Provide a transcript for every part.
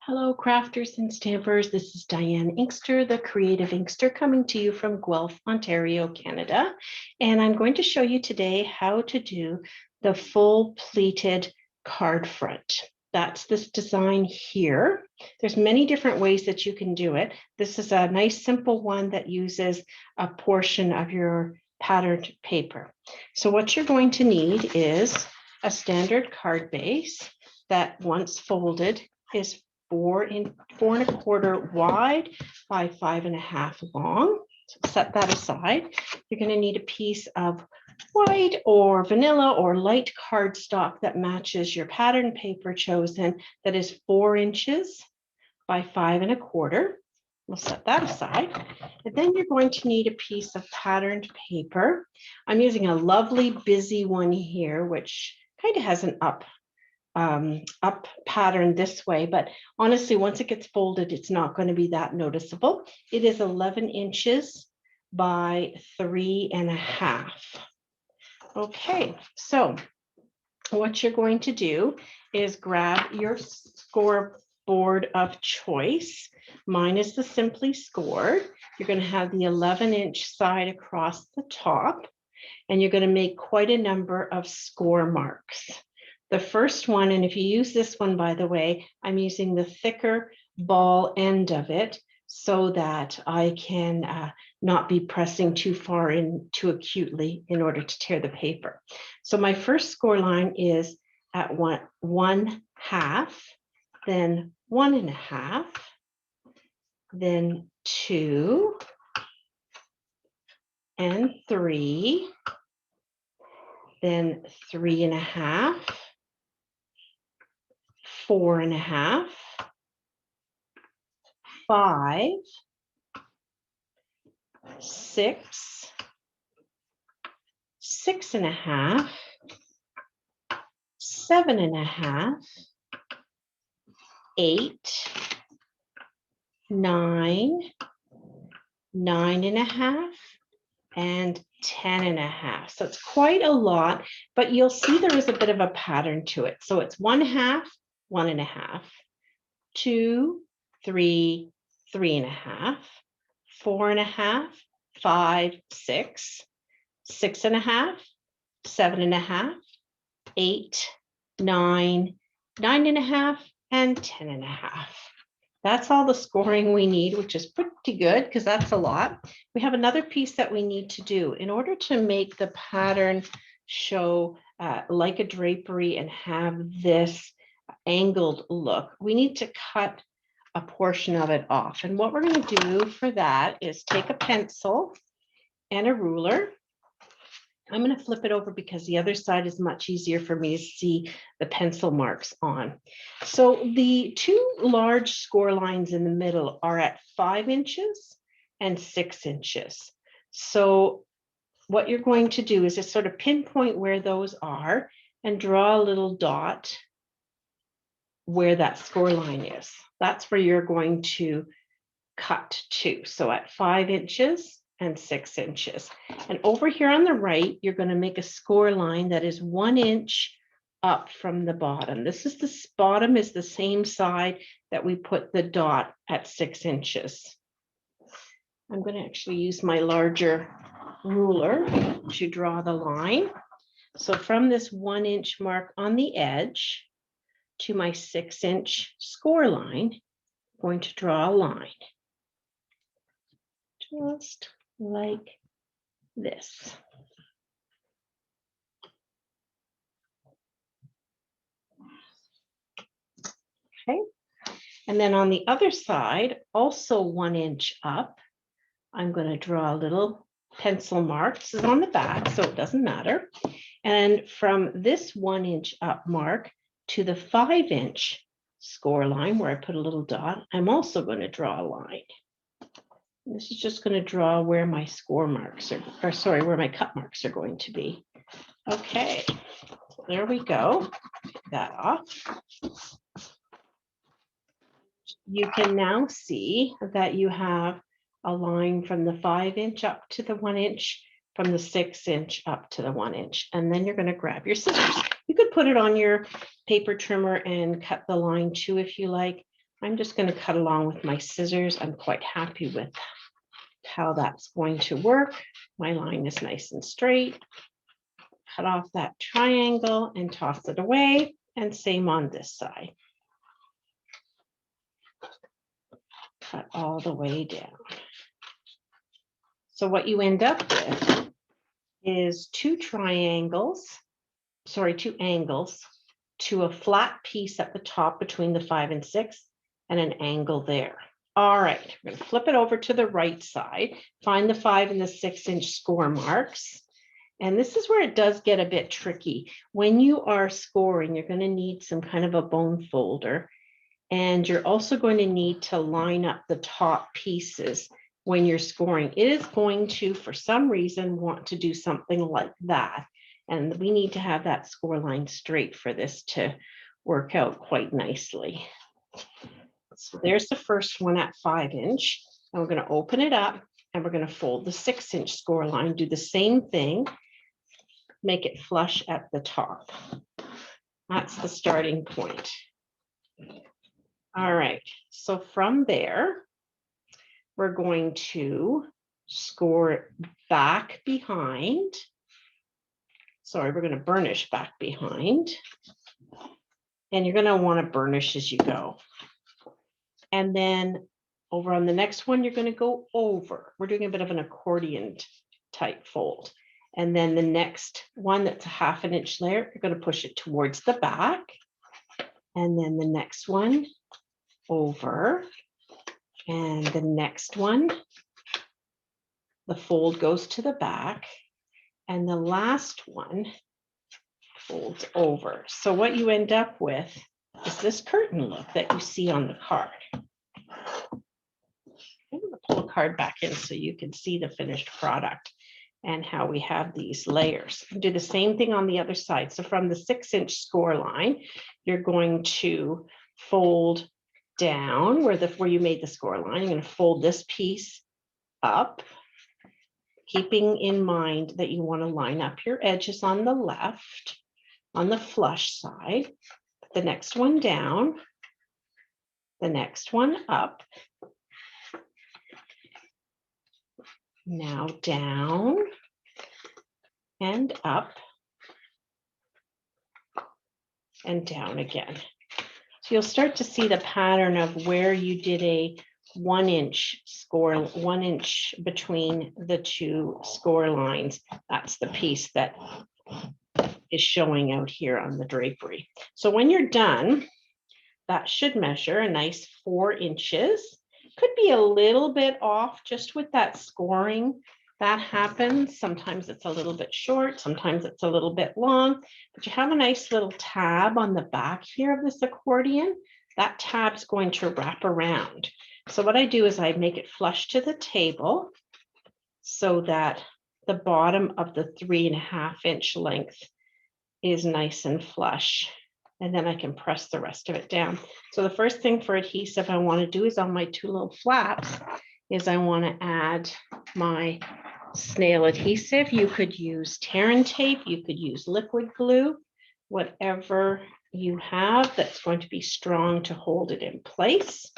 Hello, crafters and stampers. This is Diane Inkster, the Creative Inkster, coming to you from Guelph, Ontario, Canada. And I'm going to show you today how to do the full pleated card front. That's this design here. There's many different ways that you can do it. This is a nice simple one that uses a portion of your patterned paper. So what you're going to need is a standard card base that, once folded, is 4.25 wide by 5.5 long. So set that aside. You're going to need a piece of white or vanilla or light cardstock that matches your pattern paper chosen, that is 4 inches by 5.25. We'll set that aside. And then you're going to need a piece of patterned paper. I'm using a lovely busy one here, which kind of has an up pattern this way, but honestly, once it gets folded, it's not going to be that noticeable. It is 11 inches by 3.5. Okay, so what you're going to do is grab your scoreboard of choice. Mine is the Simply Scored. You're going to have the 11-inch side across the top, and you're going to make quite a number of score marks. The first one, and if you use this one, by the way, I'm using the thicker ball end of it so that I can not be pressing too far in too acutely in order to tear the paper. So my first score line is at 1/2, then 1.5, then 2 and 3, then 3.5, 4.5, 5, 6, 6.5, 7.5, 8, 9, 9.5, and 10.5. So it's quite a lot, but you'll see there is a bit of a pattern to it. So it's 1/2, 1.5, 2, 3, 3.5, 4.5, 5, 6, 6.5, 7.5, 8, 9, 9.5, and 10.5. That's all the scoring we need, which is pretty good because that's a lot. We have another piece that we need to do in order to make the pattern show like a drapery and have this angled look. We need to cut a portion of it off. And what we're going to do for that is take a pencil and a ruler. I'm going to flip it over because the other side is much easier for me to see the pencil marks on. So the two large score lines in the middle are at 5 inches and 6 inches. So what you're going to do is just sort of pinpoint where those are and draw a little dot where that score line is. That's where you're going to cut to. So at 5 inches and 6 inches. And over here on the right, you're going to make a score line that is 1 inch up from the bottom. The bottom is the same side that we put the dot at 6 inches. I'm going to actually use my larger ruler to draw the line. So from this 1 inch mark on the edge to my 6 inch score line, I'm going to draw a line. Just like this. Okay. And then on the other side, also 1 inch up, I'm going to draw a little pencil mark. This is on the back, so it doesn't matter. And from this 1 inch up mark to the 5 inch score line where I put a little dot, I'm also going to draw a line. This is just going to draw where my score marks are, or sorry, where my cut marks are going to be. Okay, so there we go. Take that off. You can now see that you have a line from the 5 inch up to the 1 inch, from the 6 inch up to the 1 inch. And then you're going to grab your scissors. You could put it on your paper trimmer and cut the line too if you like. I'm just going to cut along with my scissors. I'm quite happy with how that's going to work. My line is nice and straight. Cut off that triangle and toss it away, and same on this side. Cut all the way down. So what you end up with is two angles to a flat piece at the top between the 5 and 6 and an angle there. All right, we're going to flip it over to the right side, find the 5 and the 6-inch score marks. And this is where it does get a bit tricky. When you are scoring, you're going to need some kind of a bone folder. And you're also going to need to line up the top pieces when you're scoring. It is going to, for some reason, want to do something like that. And we need to have that score line straight for this to work out quite nicely. So there's the first one at 5-inch. And we're going to open it up and we're going to fold the 6-inch score line, do the same thing, make it flush at the top. That's the starting point. All right, so from there, we're going to score back behind. Sorry, we're going to burnish back behind. And you're going to want to burnish as you go. And then over on the next one, you're going to go over. We're doing a bit of an accordion type fold. And then the next one that's a 1/2 inch layer, you're going to push it towards the back. And then the next one over. And the next one, the fold goes to the back. And the last one folds over. So what you end up with is this curtain look that you see on the card. I'm going to pull a card back in so you can see the finished product and how we have these layers. Do the same thing on the other side. So from the 6-inch score line, you're going to fold down where you made the score line. You're going to fold this piece up, keeping in mind that you want to line up your edges on the left, on the flush side, the next one down, the next one up, now down and up and down again. So you'll start to see the pattern of where you did a 1-inch score, 1 inch between the two score lines. That's the piece that is showing out here on the drapery. So when you're done, that should measure a nice 4 inches. Could be a little bit off just with that scoring. That happens. Sometimes it's a little bit short, sometimes it's a little bit long, but you have a nice little tab on the back here of this accordion. That tab's going to wrap around. So what I do is I make it flush to the table so that the bottom of the 3.5 inch length is nice and flush. And then I can press the rest of it down. So the first thing for adhesive I want to do is on my two little flaps is I want to add my snail adhesive. You could use tear and tape, you could use liquid glue, whatever you have that's going to be strong to hold it in place.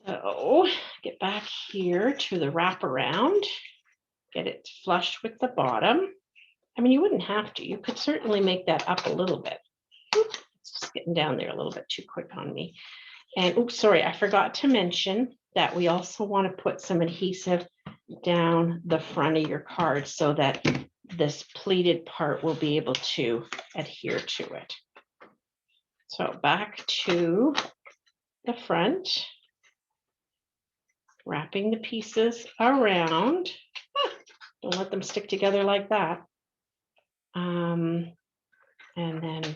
So get back here to the wraparound, get it flush with the bottom. I mean, you wouldn't have to. You could certainly make that up a little bit. Oops, it's just getting down there a little bit too quick on me. And oops, sorry, I forgot to mention that we also want to put some adhesive down the front of your card so that this pleated part will be able to adhere to it. So back to the front, wrapping the pieces around. Don't let them stick together like that. And then,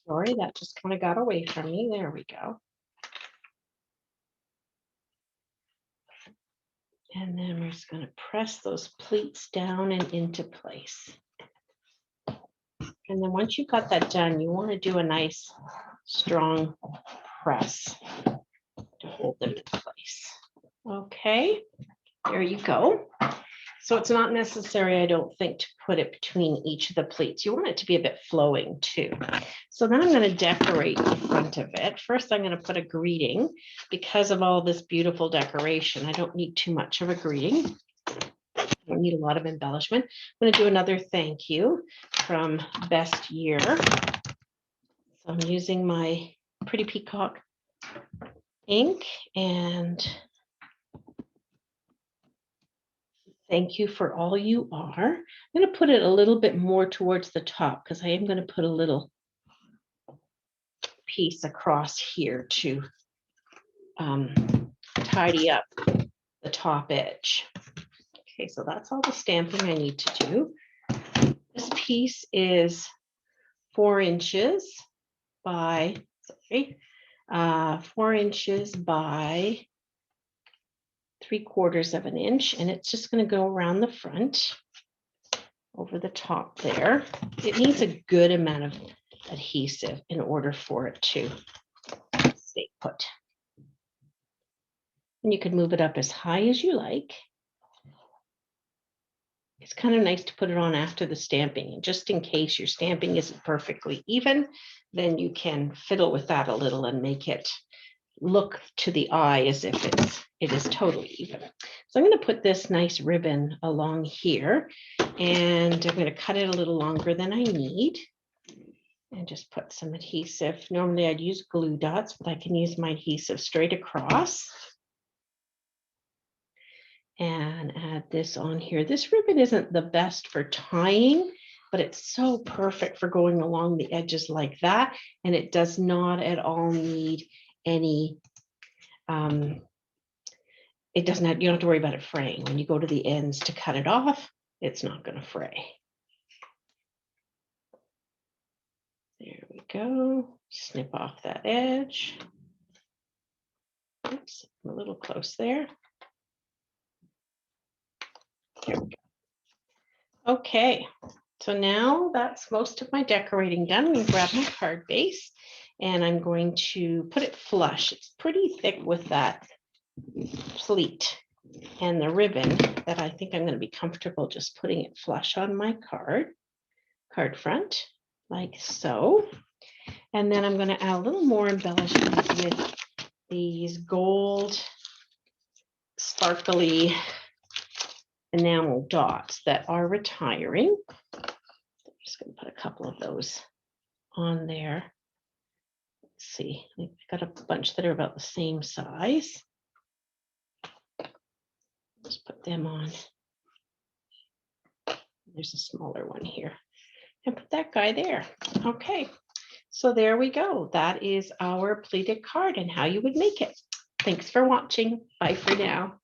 sorry, that just kind of got away from me. There we go. And then we're just going to press those pleats down and into place. And then once you've got that done, you want to do a nice strong press to hold them in place. Okay, there you go. So it's not necessary, I don't think, to put it between each of the pleats. You want it to be a bit flowing too. So then I'm going to decorate the front of it. First, I'm going to put a greeting. Because of all this beautiful decoration, I don't need too much of a greeting. I don't need a lot of embellishment. I'm going to do another thank you from Best Year. So I'm using my Pretty Peacock ink and thank you for all you are. I'm going to put it a little bit more towards the top because I am going to put a little piece across here to tidy up the top edge. Okay, so that's all the stamping I need to do. This piece is 4 inches by, 4 inches by 3/4 of an inch, and it's just going to go around the front over the top there. It needs a good amount of adhesive in order for it to stay put. And you can move it up as high as you like. It's kind of nice to put it on after the stamping, and just in case your stamping isn't perfectly even, then you can fiddle with that a little and make it look to the eye as if it is totally even. So I'm going to put this nice ribbon along here, and I'm going to cut it a little longer than I need and just put some adhesive. Normally I'd use glue dots, but I can use my adhesive straight across and add this on here. This ribbon isn't the best for tying, but it's so perfect for going along the edges like that. And it does not at all need any, it doesn't have, you don't have to worry about it fraying. When you go to the ends to cut it off, it's not going to fray. There we go. Snip off that edge. Oops, I'm a little close there. There we go. Okay, so now that's most of my decorating done. I'm going to grab my card base and I'm going to put it flush. It's pretty thick with that pleat and the ribbon that I think I'm going to be comfortable just putting it flush on my card front, like so. And then I'm going to add a little more embellishment with these gold sparkly enamel dots that are retiring. I'm just going to put a couple of those on there. Let's see, I've got a bunch that are about the same size. Just put them on. There's a smaller one here. And put that guy there. Okay, so there we go. That is our pleated card and how you would make it. Thanks for watching. Bye for now.